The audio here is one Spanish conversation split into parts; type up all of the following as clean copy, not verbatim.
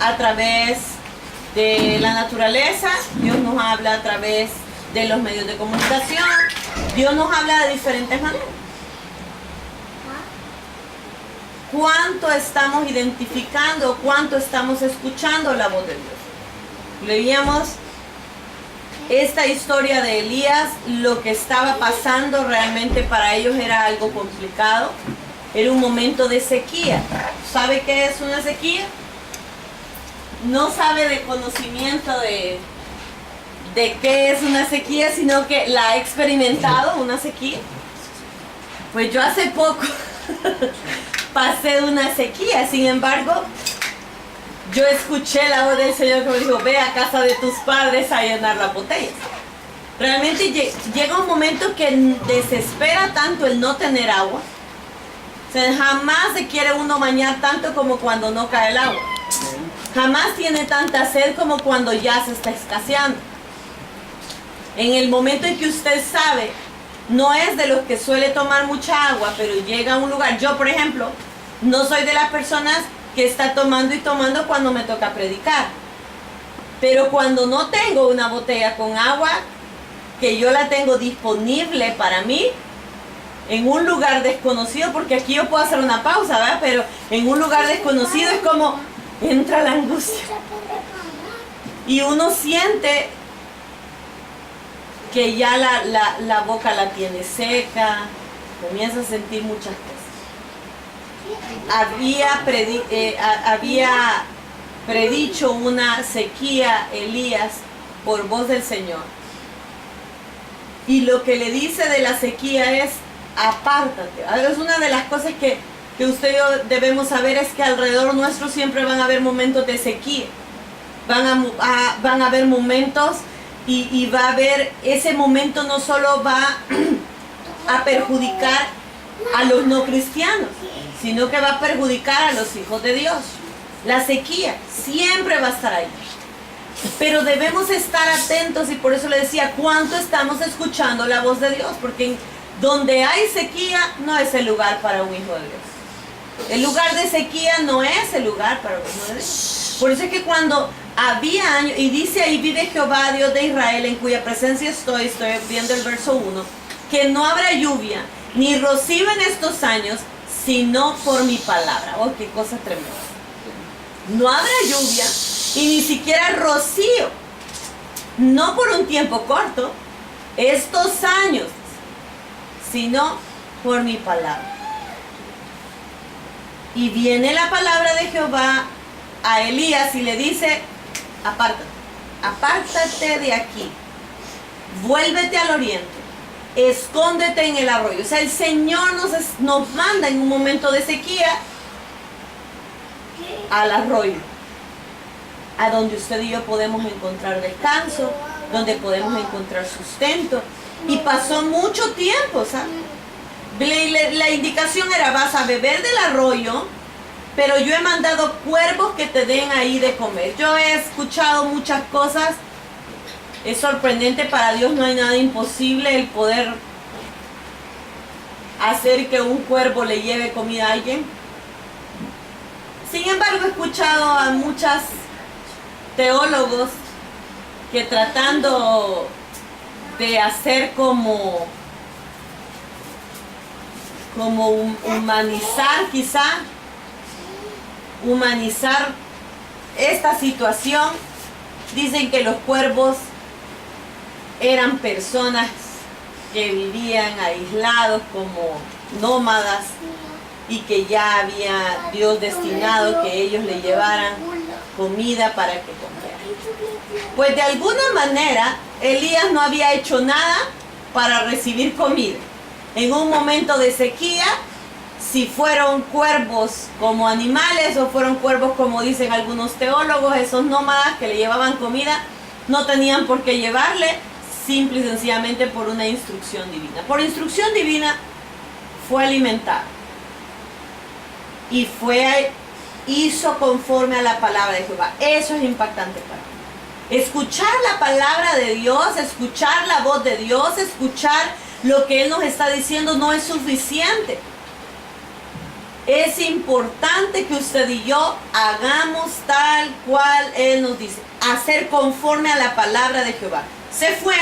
a través de la naturaleza, Dios nos habla a través de los medios de comunicación, Dios nos habla de diferentes maneras. ¿Cuánto estamos identificando, cuánto estamos escuchando la voz de Dios? Leíamos esta historia de Elías, lo que estaba pasando realmente para ellos era algo complicado, era un momento de sequía. ¿Sabe qué es una sequía? No sabe de conocimiento de qué es una sequía, sino que la ha experimentado, una sequía. Pues yo hace poco pasé una sequía, sin embargo, yo escuché la voz del Señor que me dijo, ve a casa de tus padres a llenar las botellas. Realmente llega un momento que desespera tanto el no tener agua. O sea, jamás se quiere uno bañar tanto como cuando no cae el agua. Jamás tiene tanta sed como cuando ya se está escaseando. En el momento en que usted sabe, no es de los que suele tomar mucha agua, pero llega a un lugar. Yo, por ejemplo, no soy de las personas que está tomando y tomando cuando me toca predicar. Pero cuando no tengo una botella con agua, que yo la tengo disponible para mí, en un lugar desconocido, porque aquí yo puedo hacer una pausa, ¿verdad? Pero en un lugar desconocido es como entra la angustia. Y uno siente que ya la boca la tiene seca, comienza a sentir muchas cosas. Había predicho una sequía Elías por voz del Señor. Y lo que le dice de la sequía es, apártate. Es una de las cosas que usted y yo debemos saber, es que alrededor nuestro siempre van a haber momentos de sequía. Van a haber momentos y va a haber, ese momento no solo va a perjudicar a los no cristianos, sino que va a perjudicar a los hijos de Dios. La sequía siempre va a estar ahí. Pero debemos estar atentos, y por eso le decía, ¿cuánto estamos escuchando la voz de Dios? Porque donde hay sequía no es el lugar para un hijo de Dios. El lugar de sequía no es el lugar para un hijo de Dios. Por eso es que cuando había años, y dice ahí, vive Jehová Dios de Israel, en cuya presencia estoy viendo el verso 1, que no habrá lluvia ni rocío en estos años, sino por mi palabra. Oh, qué cosa tremenda. No habrá lluvia y ni siquiera rocío, no por un tiempo corto, estos años, sino por mi palabra. Y viene la palabra de Jehová a Elías y le dice, apártate de aquí, vuélvete al oriente, escóndete en el arroyo. O sea, el Señor nos manda en un momento de sequía al arroyo, a donde usted y yo podemos encontrar descanso, donde podemos encontrar sustento. Y pasó mucho tiempo, ¿sabes? La indicación era, vas a beber del arroyo, pero yo he mandado cuervos que te den ahí de comer. Yo he escuchado muchas cosas, es sorprendente, para Dios no hay nada imposible, el poder hacer que un cuervo le lleve comida a alguien. Sin embargo, he escuchado a muchos teólogos que, tratando de hacer como humanizar, quizá humanizar esta situación, dicen que los cuervos eran personas que vivían aislados como nómadas, y que ya había Dios destinado que ellos le llevaran comida para que comieran. Pues de alguna manera Elías no había hecho nada para recibir comida. En un momento de sequía, si fueron cuervos como animales o fueron cuervos como dicen algunos teólogos, esos nómadas que le llevaban comida, no tenían por qué llevarle, simple y sencillamente por una instrucción divina. Por instrucción divina fue alimentado y hizo conforme a la palabra de Jehová. Eso es impactante para mí. Escuchar la palabra de Dios, escuchar la voz de Dios, escuchar lo que Él nos está diciendo no es suficiente. Es importante que usted y yo hagamos tal cual Él nos dice, hacer conforme a la palabra de Jehová. Se fue,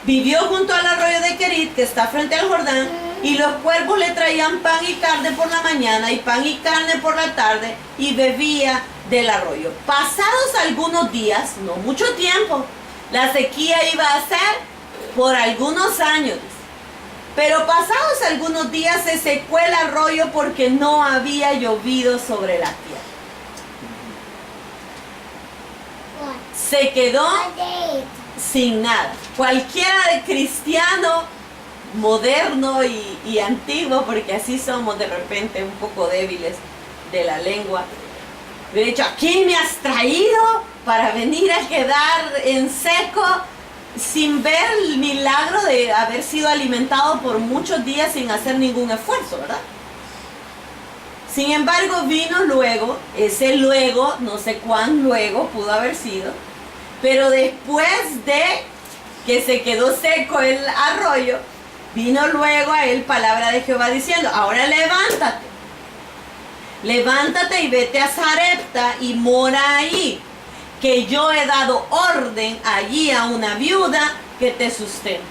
vivió junto al arroyo de Querit, que está frente al Jordán, y los cuervos le traían pan y carne por la mañana y pan y carne por la tarde, y bebía del arroyo. Pasados algunos días, no mucho tiempo, la sequía iba a ser por algunos años. Pero pasados algunos días se secó el arroyo porque no había llovido sobre la tierra. Se quedó sin nada. Cualquiera de cristiano moderno y antiguo, porque así somos de repente un poco débiles de la lengua, hubiera dicho, ¿aquí me has traído para venir a quedar en seco? Sin ver el milagro de haber sido alimentado por muchos días sin hacer ningún esfuerzo, ¿verdad? Sin embargo, vino luego, ese luego, no sé cuán luego pudo haber sido, pero después de que se quedó seco el arroyo, vino luego a él palabra de Jehová diciendo, ahora levántate y vete a Sarepta y mora ahí, que yo he dado orden allí a una viuda que te sustente.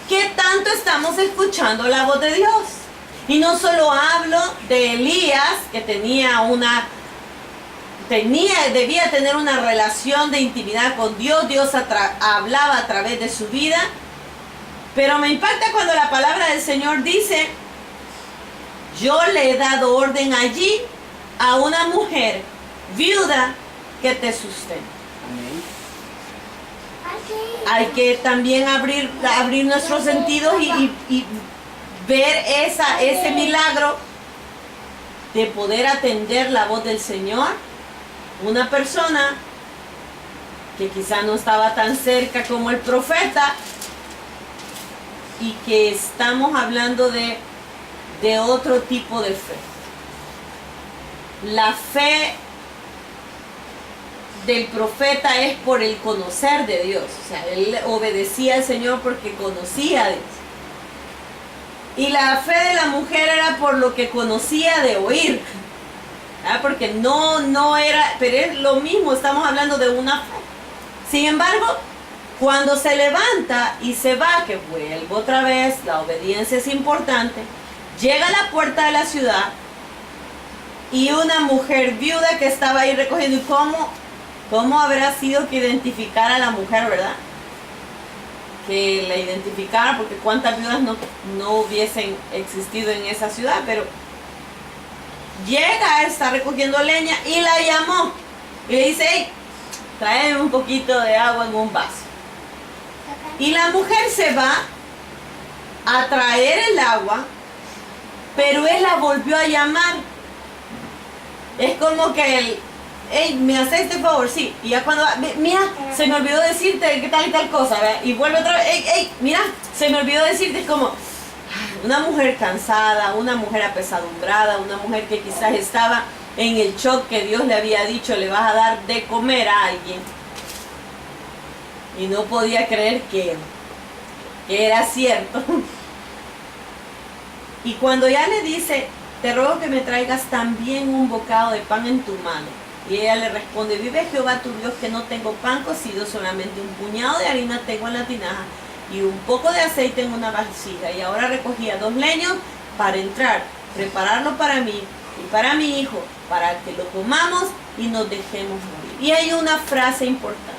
¿Qué tanto estamos escuchando la voz de Dios? Y no solo hablo de Elías, que debía tener una relación de intimidad con Dios, Dios hablaba a través de su vida, pero me impacta cuando la palabra del Señor dice, yo le he dado orden allí a una mujer viuda que te sustente. Hay que también abrir nuestros sentidos y ver ese milagro de poder atender la voz del Señor. Una persona que quizá no estaba tan cerca como el profeta y que estamos hablando de otro tipo de fe. La fe del profeta es por el conocer de Dios. O sea, él obedecía al Señor porque conocía a Dios. Y la fe de la mujer era por lo que conocía de oír. Porque no era, pero es lo mismo, estamos hablando de una fe. Sin embargo, cuando se levanta y se va, que vuelvo otra vez, la obediencia es importante, llega a la puerta de la ciudad y una mujer viuda que estaba ahí recogiendo, y ¿cómo habrá sido que identificara a la mujer, verdad? Que la identificara, porque cuántas viudas no hubiesen existido en esa ciudad, pero llega, está recogiendo leña y la llamó y le dice, hey, tráeme un poquito de agua en un vaso. Y la mujer se va a traer el agua, pero él la volvió a llamar. Es como que hey, ¿me haces este favor? Sí. Y ya cuando mira, se me olvidó decirte que tal y tal cosa, ¿verdad? Y vuelve otra vez, hey, mira, se me olvidó decirte. Es como una mujer cansada, una mujer apesadumbrada, una mujer que quizás estaba en el shock que Dios le había dicho, le vas a dar de comer a alguien. Y no podía creer que era cierto. Y cuando ya le dice, te ruego que me traigas también un bocado de pan en tu mano. Y ella le responde, vive Jehová tu Dios que no tengo pan cocido, solamente un puñado de harina tengo en la tinaja y un poco de aceite en una vasija. Y ahora recogía 2 leños para entrar, prepararlo para mí y para mi hijo, para que lo comamos y nos dejemos morir. Y hay una frase importante.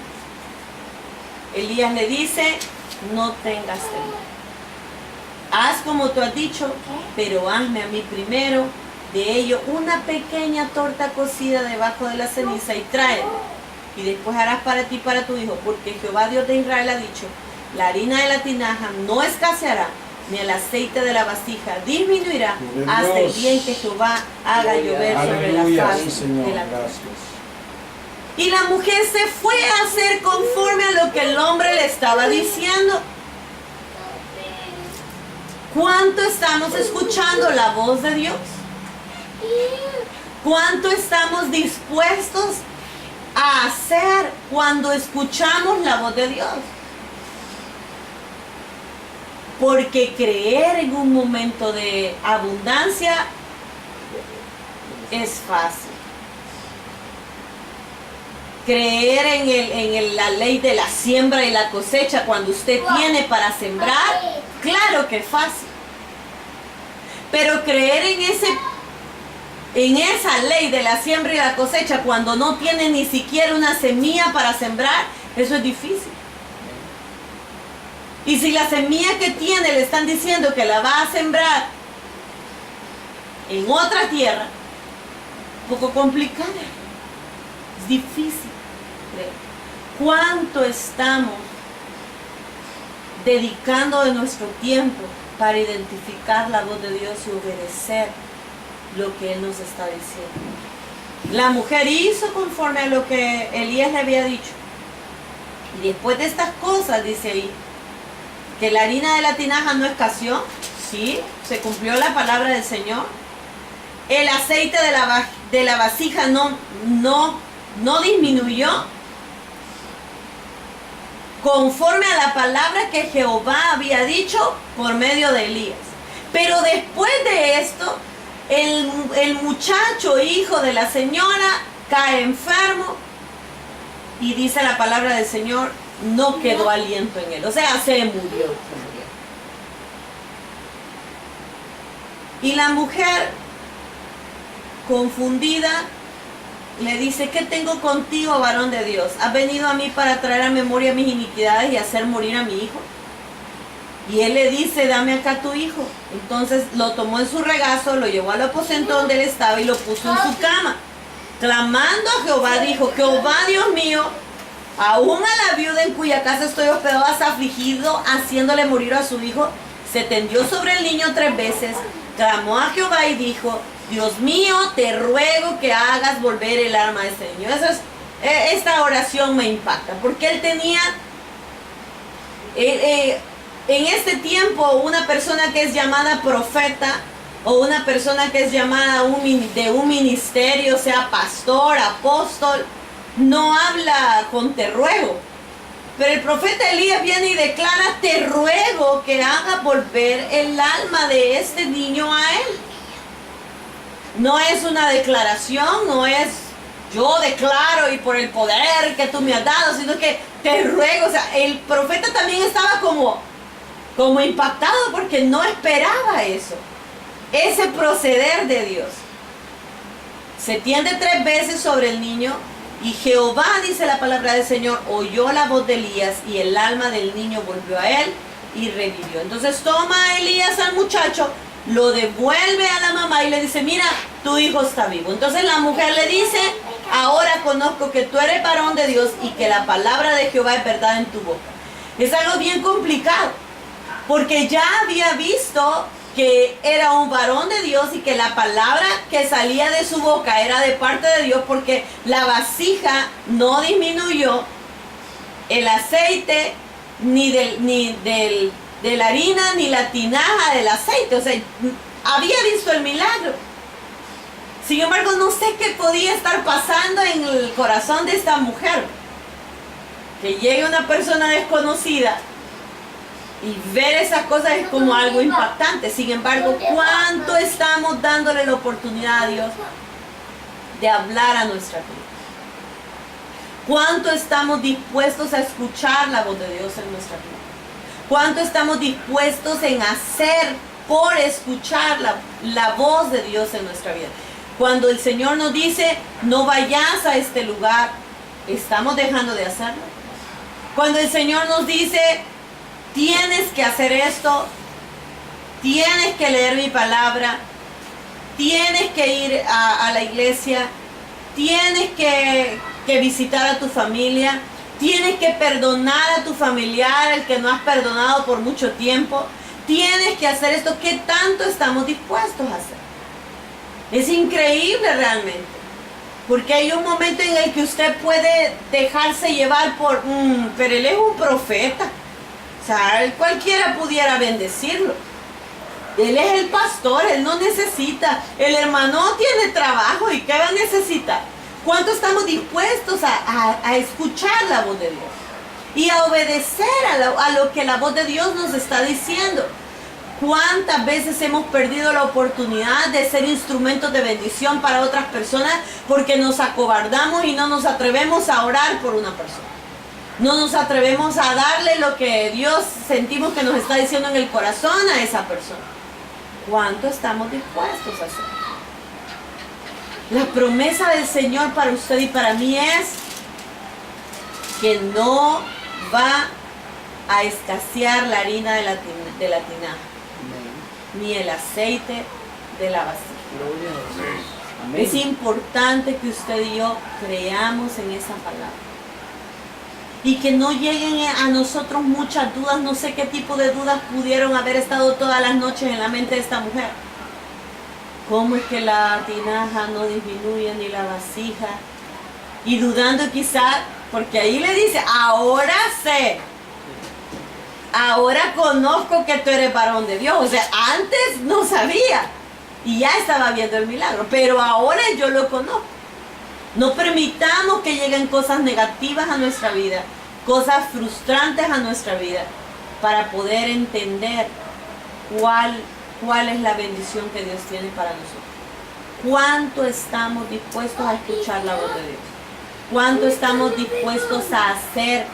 Elías le dice, no tengas temor. Haz como tú has dicho, pero hazme a mí primero de ello una pequeña torta cocida debajo de la ceniza y tráela. Y después harás para ti y para tu hijo, porque Jehová Dios de Israel ha dicho, la harina de la tinaja no escaseará, ni el aceite de la vasija disminuirá, hasta el día en que Jehová haga llover sobre la faz de la tierra. Y la mujer se fue a hacer conforme a lo que el hombre le estaba diciendo. ¿Cuánto estamos escuchando la voz de Dios? ¿Cuánto estamos dispuestos a hacer cuando escuchamos la voz de Dios? Porque creer en un momento de abundancia es fácil. Creer en la ley de la siembra y la cosecha cuando usted tiene para sembrar, claro que es fácil. Pero creer en esa ley de la siembra y la cosecha cuando no tiene ni siquiera una semilla para sembrar, eso es difícil. Y si la semilla que tiene le están diciendo que la va a sembrar en otra tierra, un poco complicada, es difícil creer. ¿Cuánto estamos dedicando de nuestro tiempo para identificar la voz de Dios y obedecer lo que Él nos está diciendo? La mujer hizo conforme a lo que Elías le había dicho. Y después de estas cosas, dice ahí, que la harina de la tinaja no escaseó, sí, se cumplió la palabra del Señor. El aceite de la vasija no disminuyó, conforme a la palabra que Jehová había dicho por medio de Elías. Pero después de esto, el muchacho, hijo de la señora, cae enfermo y dice la palabra del Señor, no quedó aliento en él, o sea, se murió. Y la mujer, confundida, le dice, ¿qué tengo contigo, varón de Dios? ¿Has venido a mí para traer a memoria mis iniquidades y hacer morir a mi hijo? Y él le dice, dame acá tu hijo. Entonces lo tomó en su regazo, lo llevó al aposento donde él estaba y lo puso en su cama. Clamando a Jehová, dijo, Jehová Dios mío, aún a la viuda en cuya casa estoy hospedado has afligido, haciéndole morir a su hijo. Se tendió sobre el niño 3 veces, clamó a Jehová y dijo, Dios mío, te ruego que hagas volver el alma de este niño. Esta oración me impacta, porque él tenía, en este tiempo, una persona que es llamada profeta, o una persona que es llamada de un ministerio, sea pastor, apóstol, no habla con te ruego. Pero el profeta Elías viene y declara, te ruego que haga volver el alma de este niño a él. No es una declaración, no es yo declaro y por el poder que tú me has dado, sino que te ruego. O sea, el profeta también estaba como impactado porque no esperaba eso. Ese proceder de Dios. Se tiende 3 veces sobre el niño y Jehová, dice la palabra del Señor, oyó la voz de Elías y el alma del niño volvió a él y revivió. Entonces toma Elías al muchacho, lo devuelve a la mamá y le dice, mira, tu hijo está vivo. Entonces la mujer le dice, ahora conozco que tú eres varón de Dios y que la palabra de Jehová es verdad en tu boca. Es algo bien complicado, porque ya había visto que era un varón de Dios y que la palabra que salía de su boca era de parte de Dios, porque la vasija no disminuyó, el aceite ni de la harina ni la tinaja del aceite. O sea, había visto el milagro. Sin embargo, no sé qué podía estar pasando en el corazón de esta mujer. Que llegue una persona desconocida y ver esas cosas es como algo impactante. Sin embargo, ¿cuánto estamos dándole la oportunidad a Dios de hablar a nuestra vida? ¿Cuánto estamos dispuestos a escuchar la voz de Dios en nuestra vida? ¿Cuánto estamos dispuestos en hacer por escuchar la voz de Dios en nuestra vida? Cuando el Señor nos dice, no vayas a este lugar, ¿estamos dejando de hacerlo? Cuando el Señor nos dice, tienes que hacer esto, tienes que leer mi palabra, tienes que ir a la iglesia, tienes que visitar a tu familia, tienes que perdonar a tu familiar, el que no has perdonado por mucho tiempo, tienes que hacer esto. ¿Qué tanto estamos dispuestos a hacer? Es increíble realmente, porque hay un momento en el que usted puede dejarse llevar por, pero él es un profeta. O sea, cualquiera pudiera bendecirlo. Él es el pastor, él no necesita. El hermano tiene trabajo y ¿qué va a necesitar? ¿Cuánto estamos dispuestos a escuchar la voz de Dios? y a obedecer a lo que la voz de Dios nos está diciendo. ¿Cuántas veces hemos perdido la oportunidad de ser instrumentos de bendición para otras personas porque nos acobardamos y no nos atrevemos a orar por una persona? No nos atrevemos a darle lo que Dios sentimos que nos está diciendo en el corazón a esa persona. ¿Cuánto estamos dispuestos a hacer? La promesa del Señor para usted y para mí es que no va a escasear la harina de la tinaja, ni el aceite de la vasija. Es importante que usted y yo creamos en esa palabra. Y que no lleguen a nosotros muchas dudas. No sé qué tipo de dudas pudieron haber estado todas las noches en la mente de esta mujer. ¿Cómo es que la tinaja no disminuye ni la vasija? Y dudando quizás, porque ahí le dice, ahora sé. Ahora conozco que tú eres varón de Dios. O sea, antes no sabía. Y ya estaba viendo el milagro. Pero ahora yo lo conozco. No permitamos que lleguen cosas negativas a nuestra vida, cosas frustrantes a nuestra vida, para poder entender cuál es la bendición que Dios tiene para nosotros. ¿Cuánto estamos dispuestos a escuchar la voz de Dios? ¿Cuánto estamos dispuestos a hacer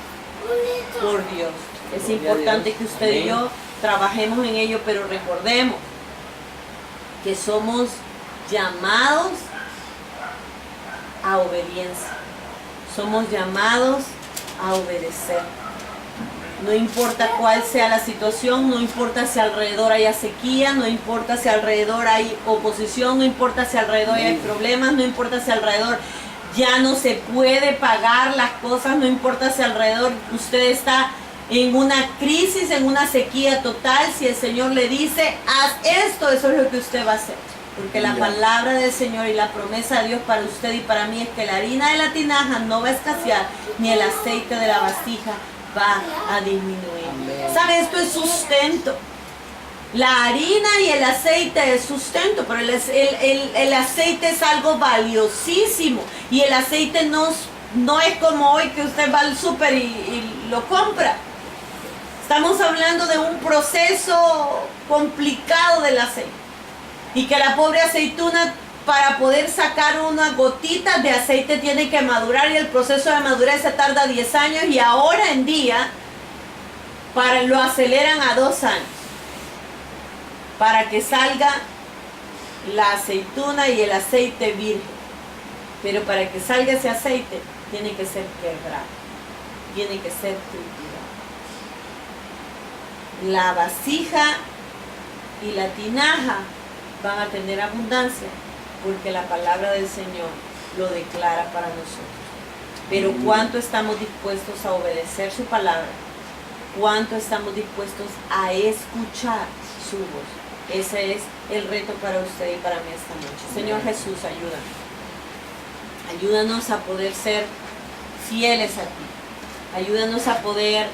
por Dios? Es importante que usted y yo trabajemos en ello, pero recordemos que somos llamados a obediencia. Somos llamados a obedecer. No importa cuál sea la situación, no importa si alrededor haya sequía, no importa si alrededor hay oposición, no importa si alrededor hay problemas, no importa si alrededor ya no se puede pagar las cosas, no importa si alrededor usted está en una crisis, en una sequía total. Si el Señor le dice, haz esto, eso es lo que usted va a hacer. Porque la palabra del Señor y la promesa de Dios para usted y para mí es que la harina de la tinaja no va a escasear, ni el aceite de la vasija va a disminuir. ¿Sabe? Esto es sustento. La harina y el aceite es sustento, pero el aceite es algo valiosísimo. Y el aceite no es como hoy que usted va al súper y lo compra. Estamos hablando de un proceso complicado del aceite. Y que la pobre aceituna, para poder sacar unas gotitas de aceite, tiene que madurar, y el proceso de madurez se tarda 10 años, y ahora en día lo aceleran a 2 años para que salga la aceituna y el aceite virgen. Pero para que salga ese aceite tiene que ser quebrado, tiene que ser triturado. La vasija y la tinaja van a tener abundancia porque la palabra del Señor lo declara para nosotros. Pero ¿cuánto estamos dispuestos a obedecer su palabra? ¿Cuánto estamos dispuestos a escuchar su voz? Ese es el reto para usted y para mí esta noche. Señor Jesús, ayúdanos. Ayúdanos a poder ser fieles a ti. Ayúdanos a poder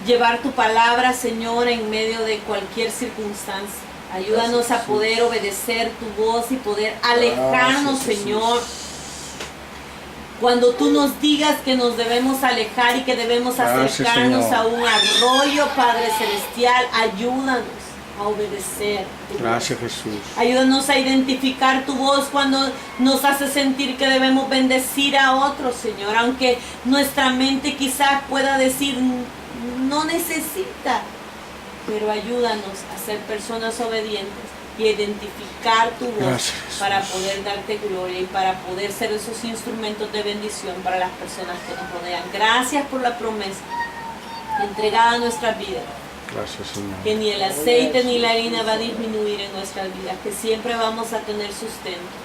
llevar tu palabra, Señor, en medio de cualquier circunstancia. Ayúdanos a poder obedecer tu voz y poder alejarnos, Señor. Cuando tú nos digas que nos debemos alejar y que debemos acercarnos a un arroyo, Padre Celestial, ayúdanos a obedecer. Gracias, Jesús. Ayúdanos a identificar tu voz cuando nos hace sentir que debemos bendecir a otros, Señor. Aunque nuestra mente quizás pueda decir, no necesita. Pero ayúdanos a ser personas obedientes y identificar tu voz. Gracias, para poder darte gloria y para poder ser esos instrumentos de bendición para las personas que nos rodean. Gracias por la promesa entregada a nuestras vidas. Gracias, Señor. Que ni el aceite ni la harina va a disminuir en nuestras vidas, que siempre vamos a tener sustento.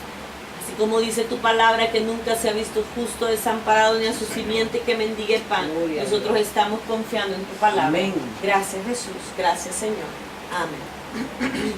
Así como dice tu palabra, que nunca se ha visto justo desamparado ni a su simiente que mendigue pan. Nosotros estamos confiando en tu palabra. Amén. Gracias, Jesús. Gracias, Señor. Amén.